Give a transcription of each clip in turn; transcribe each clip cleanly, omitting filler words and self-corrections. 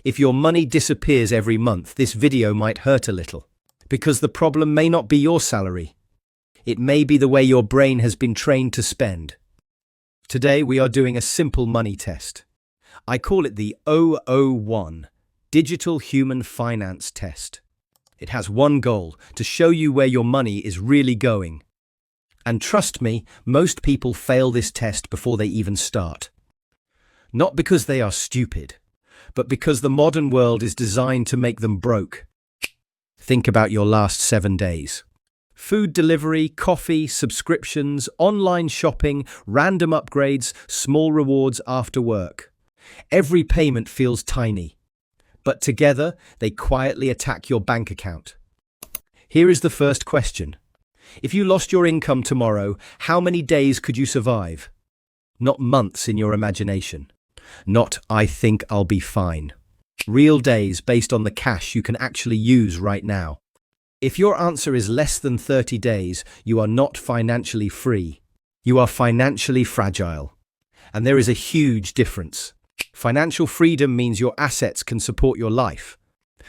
If your money disappears every month, this video might hurt a little. Because the problem may not be your salary. It may be the way your brain has been trained to spend. Today we are doing a simple money test. I call it the 001 Digital Human Finance Test. It has one goal: to show you where your money is really going. And trust me, most people fail this test before they even start. Not because they are stupid, but because the modern world is designed to make them broke. Think about your last 7 days. Food delivery, coffee, subscriptions, online shopping, random upgrades, small rewards after work. Every payment feels tiny, but together they quietly attack your bank account. Here is the first question. If you lost your income tomorrow, how many days could you survive? Not months in your imagination. Not, I think I'll be fine. Real days based on the cash you can actually use right now. If your answer is less than 30 days, you are not financially free. You are financially fragile. And there is a huge difference. Financial freedom means your assets can support your life.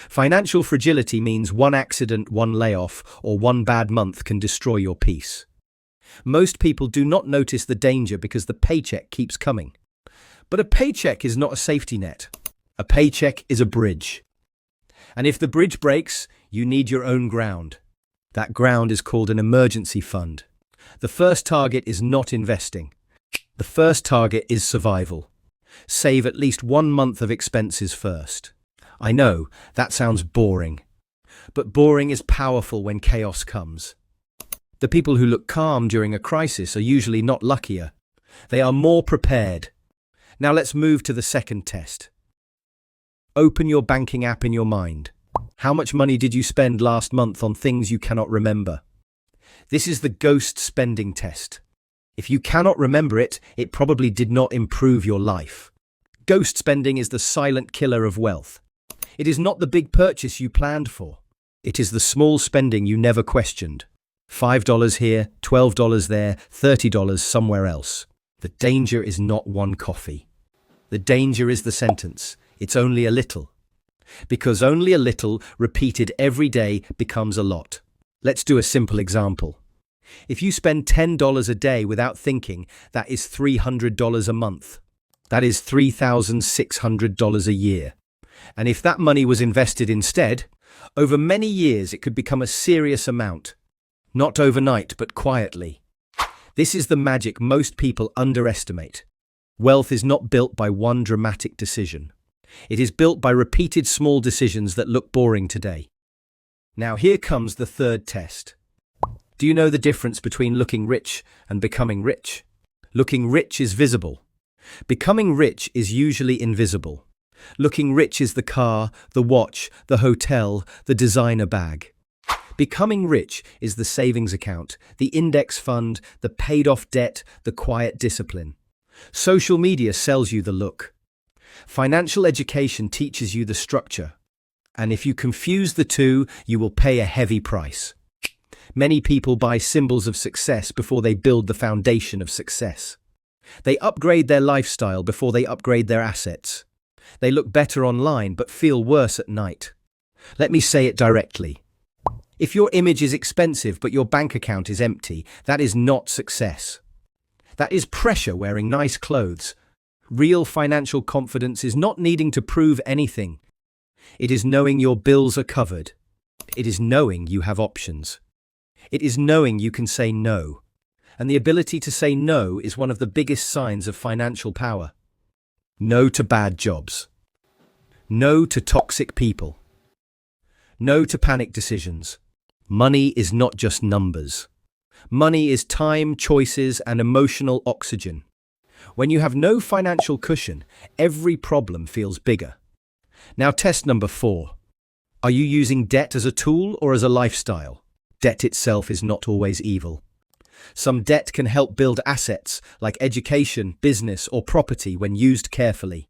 Financial fragility means one accident, one layoff, or one bad month can destroy your peace. Most people do not notice the danger because the paycheck keeps coming. But a paycheck is not a safety net. A paycheck is a bridge. And if the bridge breaks, you need your own ground. That ground is called an emergency fund. The first target is not investing. The first target is survival. Save at least 1 month of expenses first. I know, that sounds boring. But boring is powerful when chaos comes. The people who look calm during a crisis are usually not luckier. They are more prepared. Now let's move to the second test. Open your banking app in your mind. How much money did you spend last month on things you cannot remember? This is the ghost spending test. If you cannot remember it, it probably did not improve your life. Ghost spending is the silent killer of wealth. It is not the big purchase you planned for. It is the small spending you never questioned. $5 here, $12 there, $30 somewhere else. The danger is not one coffee. The danger is the sentence, it's only a little. Because only a little, repeated every day, becomes a lot. Let's do a simple example. If you spend $10 a day without thinking, that is $300 a month. That is $3,600 a year. And if that money was invested instead, over many years it could become a serious amount. Not overnight, but quietly. This is the magic most people underestimate. Wealth is not built by one dramatic decision. It is built by repeated small decisions that look boring today. Now here comes the third test. Do you know the difference between looking rich and becoming rich? Looking rich is visible. Becoming rich is usually invisible. Looking rich is the car, the watch, the hotel, the designer bag. Becoming rich is the savings account, the index fund, the paid-off debt, the quiet discipline. Social media sells you the look. Financial education teaches you the structure. And if you confuse the two, you will pay a heavy price. Many people buy symbols of success before they build the foundation of success. They upgrade their lifestyle before they upgrade their assets. They look better online but feel worse at night. Let me say it directly. If your image is expensive but your bank account is empty, that is not success. That is pressure wearing nice clothes. Real financial confidence is not needing to prove anything. It is knowing your bills are covered. It is knowing you have options. It is knowing you can say no. And the ability to say no is one of the biggest signs of financial power. No to bad jobs. No to toxic people. No to panic decisions. Money is not just numbers. Money is time, choices, and emotional oxygen. When you have no financial cushion, every problem feels bigger. Now, test number 4. Are you using debt as a tool or as a lifestyle? Debt itself is not always evil. Some debt can help build assets like education, business, or property when used carefully.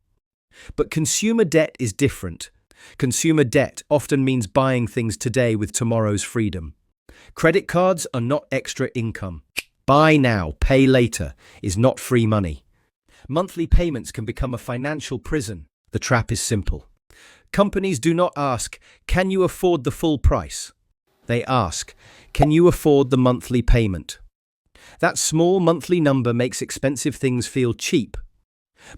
But consumer debt is different. Consumer debt often means buying things today with tomorrow's freedom. Credit cards are not extra income. Buy now, pay later is not free money. Monthly payments can become a financial prison. The trap is simple. Companies do not ask, can you afford the full price? They ask, can you afford the monthly payment? That small monthly number makes expensive things feel cheap,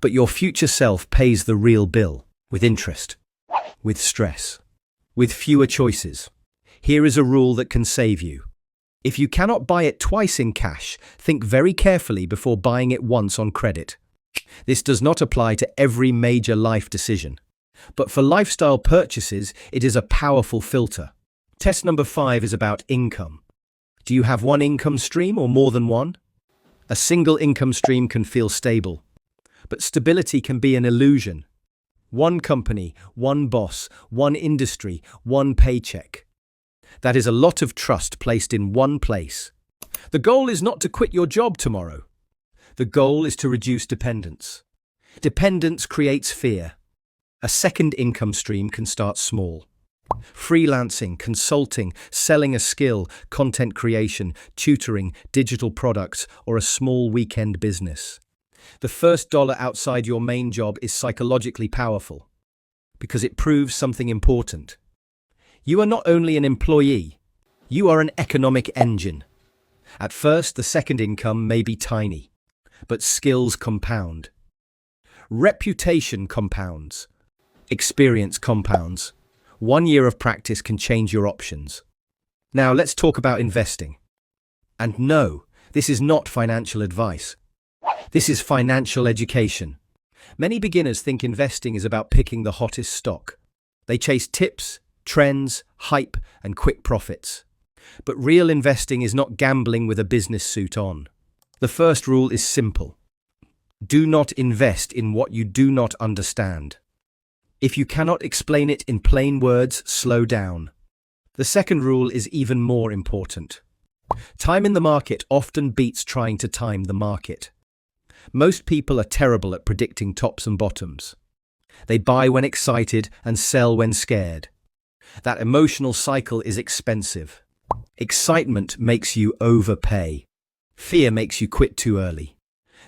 but your future self pays the real bill, with interest, with stress, with fewer choices. Here is a rule that can save you. If you cannot buy it twice in cash, think very carefully before buying it once on credit. This does not apply to every major life decision, but for lifestyle purchases, it is a powerful filter. Test number 5 is about income. Do you have one income stream or more than one? A single income stream can feel stable, but stability can be an illusion. One company, one boss, one industry, one paycheck. That is a lot of trust placed in one place. The goal is not to quit your job tomorrow. The goal is to reduce dependence. Dependence creates fear. A second income stream can start small. Freelancing, consulting, selling a skill, content creation, tutoring, digital products, or a small weekend business. The first dollar outside your main job is psychologically powerful because it proves something important. You are not only an employee, you are an economic engine. At first, the second income may be tiny, but skills compound. Reputation compounds. Experience compounds. 1 year of practice can change your options. Now let's talk about investing. And no, this is not financial advice. This is financial education. Many beginners think investing is about picking the hottest stock. They chase tips, trends, hype, and quick profits. But real investing is not gambling with a business suit on. The first rule is simple. Do not invest in what you do not understand. If you cannot explain it in plain words, slow down. The second rule is even more important. Time in the market often beats trying to time the market. Most people are terrible at predicting tops and bottoms. They buy when excited and sell when scared. That emotional cycle is expensive. Excitement makes you overpay. Fear makes you quit too early.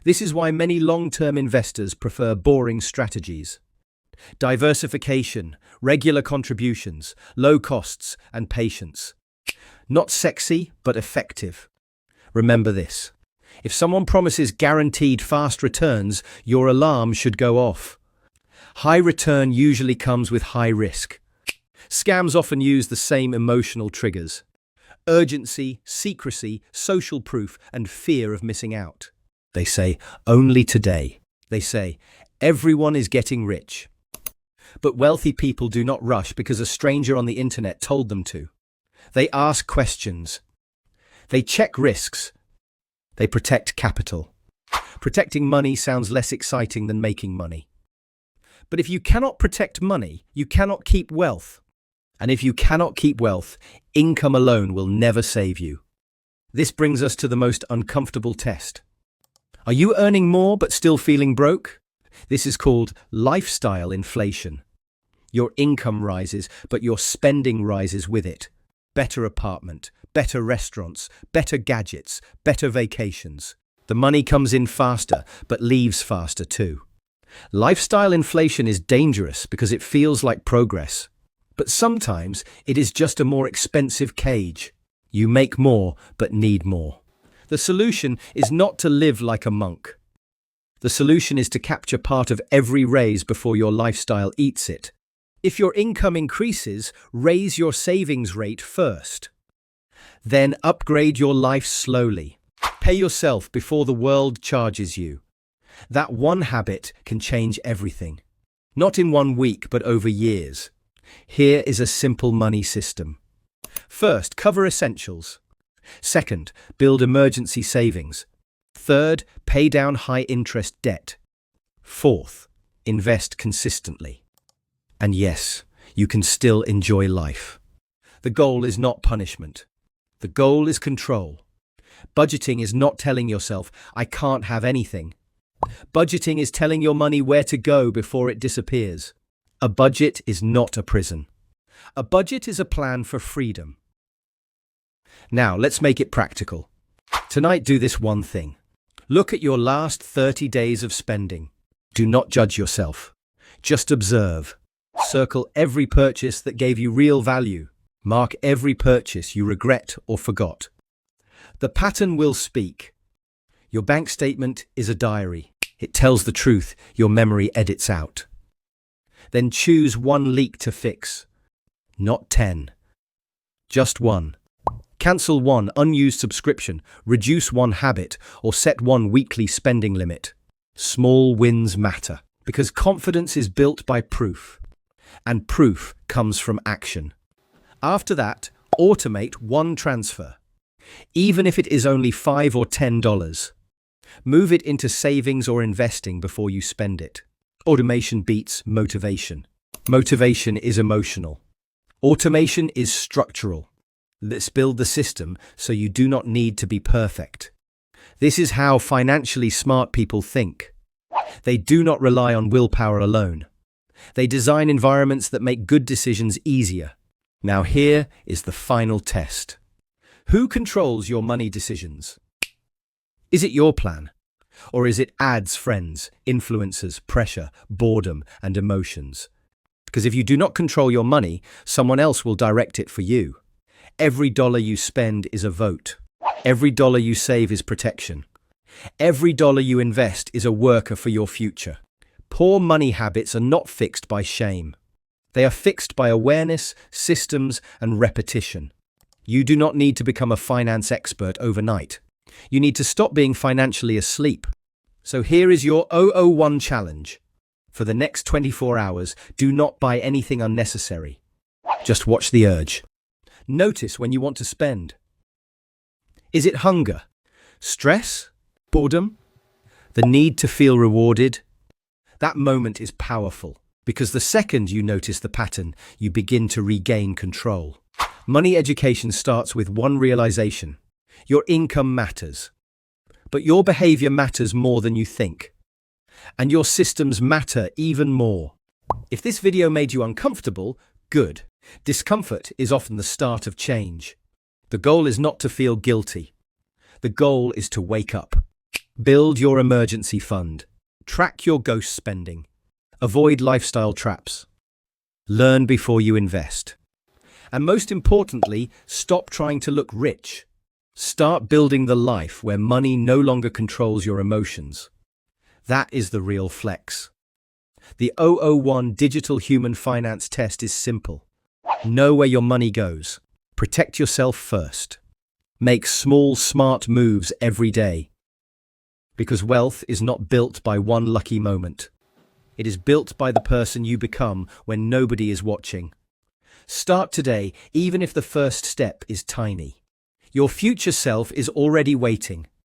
This is why many long-term investors prefer boring strategies. Diversification, regular contributions, low costs, and patience. Not sexy, but effective. Remember this. If someone promises guaranteed fast returns, your alarm should go off. High return usually comes with high risk. Scams often use the same emotional triggers. Urgency, secrecy, social proof, and fear of missing out. They say, only today. They say, everyone is getting rich. But wealthy people do not rush because a stranger on the internet told them to. They ask questions. They check risks. They protect capital. Protecting money sounds less exciting than making money. But if you cannot protect money, you cannot keep wealth. And if you cannot keep wealth, income alone will never save you. This brings us to the most uncomfortable test. Are you earning more but still feeling broke? This is called lifestyle inflation. Your income rises, but your spending rises with it. Better apartment, better restaurants, better gadgets, better vacations. The money comes in faster, but leaves faster too. Lifestyle inflation is dangerous because it feels like progress. But sometimes it is just a more expensive cage. You make more, but need more. The solution is not to live like a monk. The solution is to capture part of every raise before your lifestyle eats it. If your income increases, raise your savings rate first. Then upgrade your life slowly. Pay yourself before the world charges you. That one habit can change everything. Not in 1 week, but over years. Here is a simple money system. First, cover essentials. Second, build emergency savings. Third, pay down high-interest debt. Fourth, invest consistently. And yes, you can still enjoy life. The goal is not punishment. The goal is control. Budgeting is not telling yourself, I can't have anything. Budgeting is telling your money where to go before it disappears. A budget is not a prison. A budget is a plan for freedom. Now, let's make it practical. Tonight, do this one thing. Look at your last 30 days of spending. Do not judge yourself. Just observe. Circle every purchase that gave you real value. Mark every purchase you regret or forgot. The pattern will speak. Your bank statement is a diary. It tells the truth your memory edits out. Then choose one leak to fix. Not 10. Just one. Cancel one unused subscription, reduce one habit, or set one weekly spending limit. Small wins matter, because confidence is built by proof, and proof comes from action. After that, automate one transfer. Even if it is only $5 or $10, move it into savings or investing before you spend it. Automation beats motivation. Motivation is emotional. Automation is structural. Let's build the system so you do not need to be perfect. This is how financially smart people think. They do not rely on willpower alone. They design environments that make good decisions easier. Now here is the final test. Who controls your money decisions? Is it your plan? Or is it ads, friends, influencers, pressure, boredom, and emotions? Because if you do not control your money, someone else will direct it for you. Every dollar you spend is a vote. Every dollar you save is protection. Every dollar you invest is a worker for your future. Poor money habits are not fixed by shame. They are fixed by awareness, systems, and repetition. You do not need to become a finance expert overnight. You need to stop being financially asleep. So here is your 001 challenge. For the next 24 hours, do not buy anything unnecessary. Just watch the urge. Notice when you want to spend. Is it hunger? Stress? Boredom? The need to feel rewarded? That moment is powerful, because the second you notice the pattern, you begin to regain control. Money education starts with one realization. Your income matters. But your behavior matters more than you think. And your systems matter even more. If this video made you uncomfortable, good. Discomfort is often the start of change. The goal is not to feel guilty. The goal is to wake up. Build your emergency fund. Track your ghost spending. Avoid lifestyle traps. Learn before you invest. And most importantly, stop trying to look rich. Start building the life where money no longer controls your emotions. That is the real flex. The 001 Digital Human Finance Test is simple. Know where your money goes. Protect yourself first. Make small, smart moves every day. Because wealth is not built by one lucky moment. It is built by the person you become when nobody is watching. Start today, even if the first step is tiny. Your future self is already waiting.